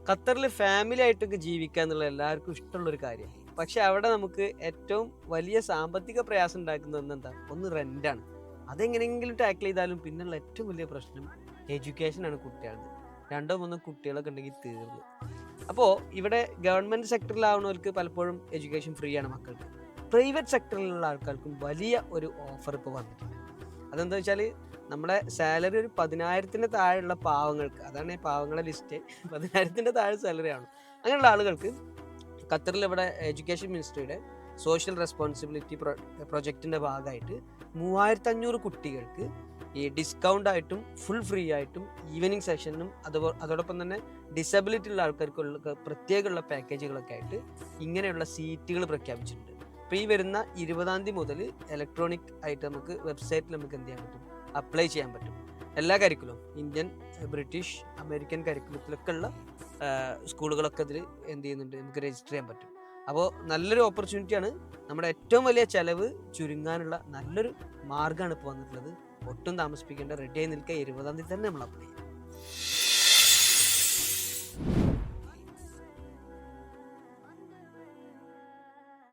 ഖത്തറിൽ ഫാമിലി ആയിട്ടൊക്കെ ജീവിക്കുക എന്നുള്ളത് എല്ലാവർക്കും ഇഷ്ടമുള്ളൊരു കാര്യമാണ്. പക്ഷെ അവിടെ നമുക്ക് ഏറ്റവും വലിയ സാമ്പത്തിക പ്രയാസം ഉണ്ടാക്കുന്ന ഒന്നെന്താ? ഒന്ന് റെന്റാണ്. അതെങ്ങനെയെങ്കിലും ടാക്കിൾ ചെയ്താലും പിന്നുള്ള ഏറ്റവും വലിയ പ്രശ്നം എഡ്യൂക്കേഷനാണ് കുട്ടികളുടെ. രണ്ടോ മൂന്നോ കുട്ടികളൊക്കെ ഉണ്ടെങ്കിൽ തീർന്നു. അപ്പോൾ ഇവിടെ ഗവൺമെന്റ് സെക്ടറിലാവുന്നവർക്ക് പലപ്പോഴും എഡ്യൂക്കേഷൻ ഫ്രീ ആണ് മക്കൾക്ക്. പ്രൈവറ്റ് സെക്ടറിലുള്ള ആൾക്കാർക്കും വലിയ ഒരു ഓഫർ ഇപ്പോൾ വന്നിട്ടുണ്ട്. അതെന്താ വെച്ചാൽ നമ്മുടെ സാലറി ഒരു 10,000 താഴെയുള്ള പാവങ്ങൾക്ക്, അതാണ് ഈ പാവങ്ങളെ ലിസ്റ്റ്. 10,000 താഴെ സാലറി ആണ് അങ്ങനെയുള്ള ആളുകൾക്ക് ഖത്തറിൽ ഇവിടെ എഡ്യൂക്കേഷൻ മിനിസ്ട്രിയുടെ സോഷ്യൽ റെസ്പോൺസിബിലിറ്റി പ്രൊജക്റ്റിന്റെ ഭാഗമായിട്ട് 3,500 കുട്ടികൾക്ക് ഈ ഡിസ്കൗണ്ട് ആയിട്ടും ഫുൾ ഫ്രീ ആയിട്ടും ഈവനിങ് സെഷനും അതോടൊപ്പം തന്നെ ഡിസബിലിറ്റി ഉള്ള ആൾക്കാർക്കുള്ള പ്രത്യേകമുള്ള പാക്കേജുകളൊക്കെ ആയിട്ട് ഇങ്ങനെയുള്ള സീറ്റുകൾ പ്രഖ്യാപിച്ചിട്ടുണ്ട്. അപ്പോൾ ഈ വരുന്ന 20-ാം തീയതി മുതൽ ഇലക്ട്രോണിക് ആയിട്ട് നമുക്ക് വെബ്സൈറ്റിൽ നമുക്ക് എന്ത് ചെയ്യാൻ പറ്റും? അപ്ലൈ ചെയ്യാൻ പറ്റും. എല്ലാ കരിക്കുലവും ഇന്ത്യൻ, ബ്രിട്ടീഷ്, അമേരിക്കൻ കരിക്കുലത്തിലൊക്കെ ഉള്ള സ്കൂളുകളൊക്കെ ഇതിൽ എന്ത് ചെയ്യുന്നുണ്ട്? നമുക്ക് രജിസ്റ്റർ ചെയ്യാൻ പറ്റും. അപ്പോൾ നല്ലൊരു ഓപ്പർച്യൂണിറ്റിയാണ്. നമ്മുടെ ഏറ്റവും വലിയ ചിലവ് ചുരുങ്ങാനുള്ള നല്ലൊരു മാർഗ്ഗമാണ് ഇപ്പോൾ വന്നിട്ടുള്ളത്. ഒട്ടും താമസിപ്പിക്കേണ്ട, റെഡി ആയി നിൽക്കുക. 20-ാം തീയതി തന്നെ നമ്മൾ അപ്ലൈ ചെയ്യാം.